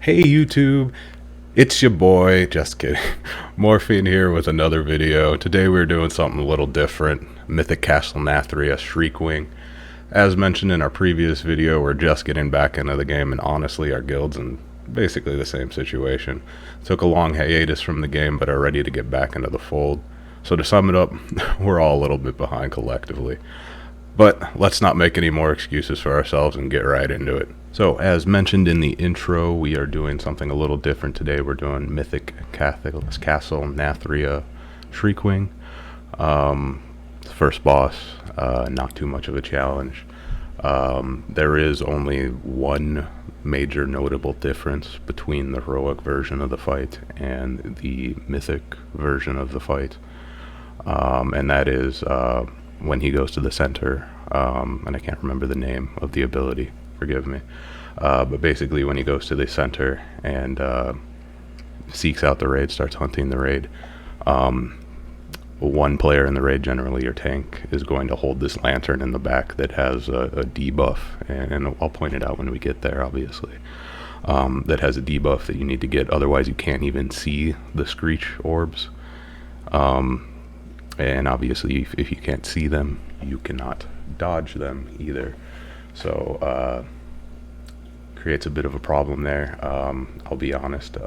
Hey YouTube, it's your boy, just kidding, Morfien here with another video. Today we're doing something a little different, Mythic Castle Nathria Shriekwing. As mentioned in our previous video, we're just getting back into the game, and honestly our guild's in basically the same situation. Took a long hiatus from the game but are ready to get back into the fold. So to sum it up, we're all a little bit behind collectively. But let's not make any more excuses for ourselves and get right into it. So, as mentioned in the intro, we are doing something a little different today. We're doing Mythic Castle Nathria Shriekwing. First boss, not too much of a challenge. There is only one major notable difference between the heroic version of the fight and the mythic version of the fight. And that is when he goes to the center, and I can't remember the name of the ability, forgive me, but basically when he goes to the center and seeks out the raid, starts hunting the raid, one player in the raid, generally your tank, is going to hold this lantern in the back that has a debuff, and I'll point it out when we get there, obviously, that has a debuff that you need to get, otherwise you can't even see the screech orbs. And obviously if you can't see them, you cannot dodge them either. So creates a bit of a problem there. I'll be honest,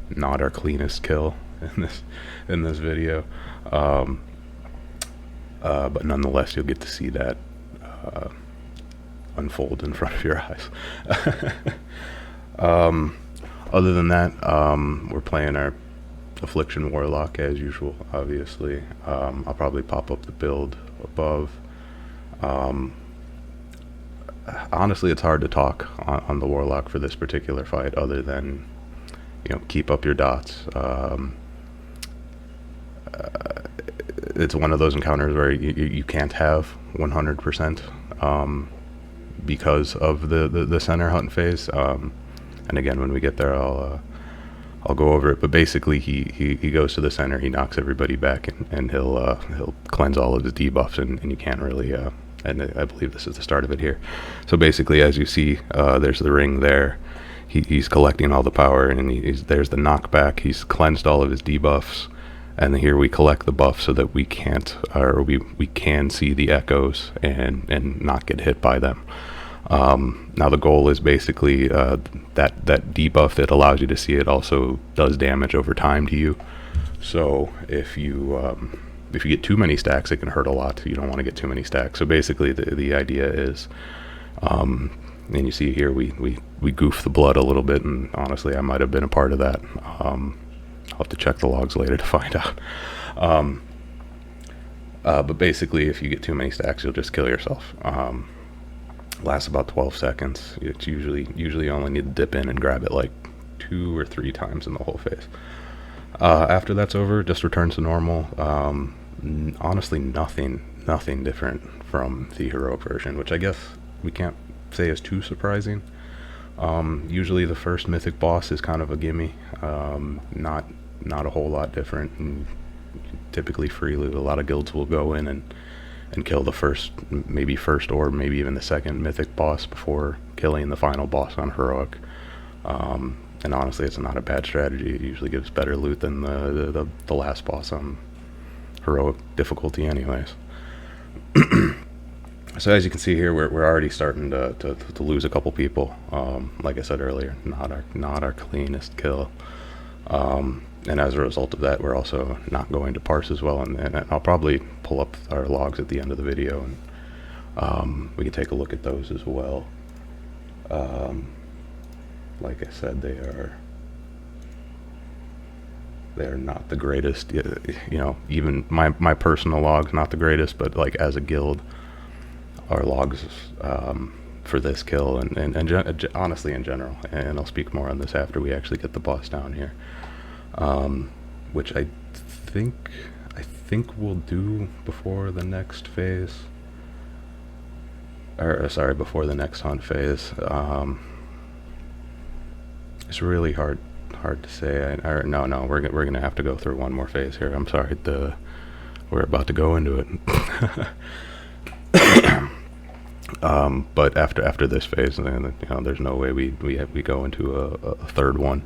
not our cleanest kill in this video. But nonetheless you'll get to see that unfold in front of your eyes. Other than that, we're playing our Affliction Warlock as usual, obviously. I'll probably pop up the build above. Honestly, it's hard to talk on the Warlock for this particular fight other than, keep up your dots. It's one of those encounters where you can't have 100% because of the center hunt phase. And again, when we get there, I'll go over it, but basically he goes to the center, he knocks everybody back, and he'll cleanse all of his debuffs, and you can't really, and I believe this is the start of it here. So basically, as you see, there's the ring there. He's collecting all the power, and there's the knockback. He's cleansed all of his debuffs, and here we collect the buff so that we can't, or we can see the echoes and not get hit by them. Now the goal is basically that debuff that allows you to see it also does damage over time to you. So if you get too many stacks, it can hurt a lot. You don't want to get too many stacks. So basically the idea is, and you see here we goof the blood a little bit, and honestly I might have been a part of that. I'll have to check the logs later to find out. But basically if you get too many stacks, you'll just kill yourself. Lasts about 12 seconds. It's usually only need to dip in and grab it like 2 or 3 times in the whole phase. After that's over, it just returns to normal. Honestly, nothing different from the heroic version, which I guess we can't say is too surprising. Usually the first mythic boss is kind of a gimme, not a whole lot different, and typically freely a lot of guilds will go in and kill the first or maybe even the second mythic boss before killing the final boss on heroic. And honestly, it's not a bad strategy. It usually gives better loot than the last boss on heroic difficulty anyways. So as you can see here, we're already starting to lose a couple people. Like I said earlier, not our cleanest kill. And as a result of that, we're also not going to parse as well, and I'll probably pull up our logs at the end of the video, and we can take a look at those as well. Like I said, they are not the greatest. Even my personal logs not the greatest, but like as a guild, our logs for this kill and honestly in general, and I'll speak more on this after we actually get the boss down here. Which I think we'll do before the next phase, or sorry, before the next hunt phase. It's really hard to say. No, we're gonna have to go through one more phase here. I'm sorry, we're about to go into it. But after this phase, then there's no way we go into a third one.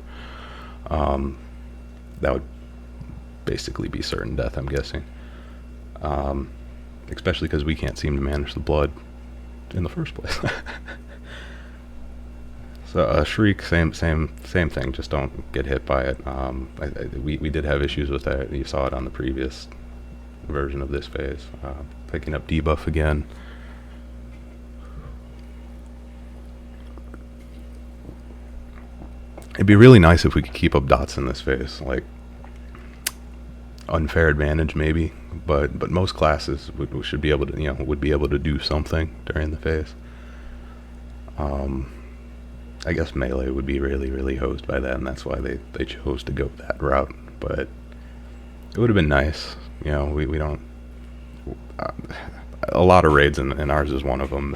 That would basically be certain death, I'm guessing. Especially because we can't seem to manage the blood in the first place. So Shriek, same thing. Just don't get hit by it. We did have issues with that. You saw it on the previous version of this phase. Picking up debuff again. It'd be really nice if we could keep up dots in this phase, like unfair advantage maybe, but most classes should be able to would be able to do something during the phase. I guess melee would be really hosed by that, and that's why they chose to go that route. But it would have been nice, we don't. A lot of raids, and ours is one of them.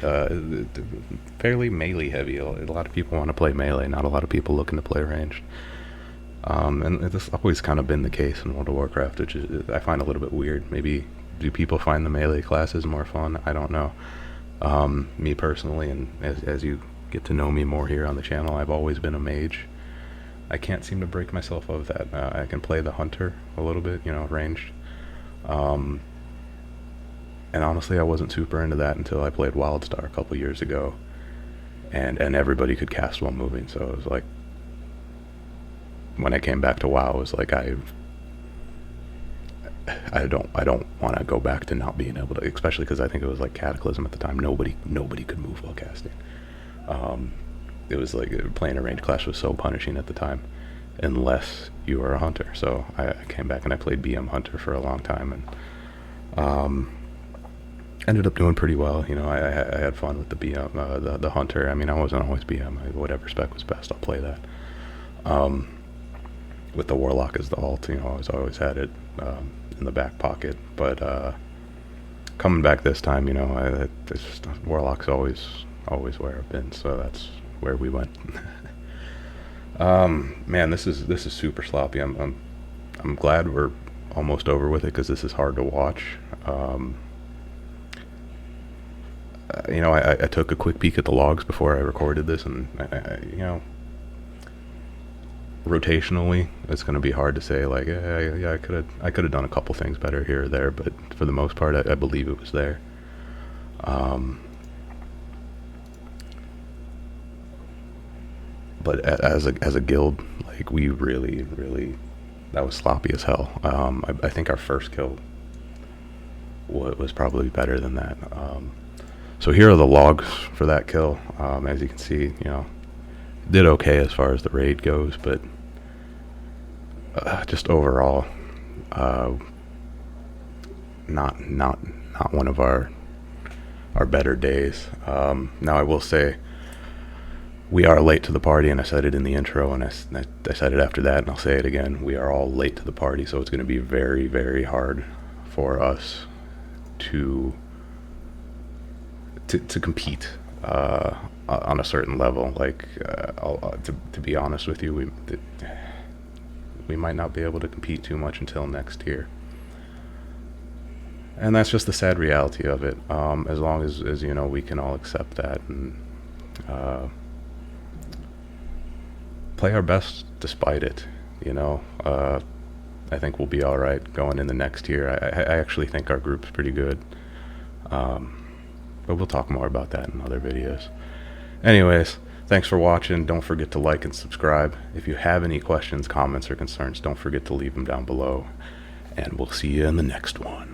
Fairly melee heavy. A lot of people want to play melee, not a lot of people looking to play ranged. And this always kind of been the case in World of Warcraft, which I find a little bit weird. Maybe do people find the melee classes more fun? I don't know. Me personally, and as you get to know me more here on the channel, I've always been a mage. I can't seem to break myself of that. I can play the hunter a little bit, ranged. And honestly, I wasn't super into that until I played Wildstar a couple years ago, and everybody could cast while moving. So it was like, when I came back to WoW, it was like I don't want to go back to not being able to, especially because I think it was like Cataclysm at the time. Nobody could move while casting. It was like playing a ranged class was so punishing at the time, unless you were a hunter. So I came back and I played BM Hunter for a long time, and ended up doing pretty well. I had fun with the BM, the hunter. I mean, I wasn't always BM. Whatever spec was best, I'll play that. With the Warlock as the alt, I always had it in the back pocket. But coming back this time, it's just, Warlock's always where I've been, so that's where we went. Man, this is super sloppy. I'm glad we're almost over with it, because this is hard to watch. I took a quick peek at the logs before I recorded this, and rotationally, it's going to be hard to say like, yeah, I could have done a couple things better here or there, but for the most part, I believe it was there. But as a guild, like, we really, that was sloppy as hell. I think our first kill was probably better than that. So here are the logs for that kill. As you can see, did okay as far as the raid goes, but just overall, not one of our better days. Now I will say, we are late to the party, and I said it in the intro, and I said it after that, and I'll say it again. We are all late to the party, so it's going to be very hard for us to compete on a certain level. Like, to be honest with you, we might not be able to compete too much until next year, and that's just the sad reality of it. As long as we can all accept that, and play our best despite it. I think we'll be all right going in the next year. I actually think our group's pretty good, but we'll talk more about that in other videos. Anyways, thanks for watching. Don't forget to like and subscribe. If you have any questions, comments, or concerns, don't forget to leave them down below, and we'll see you in the next one.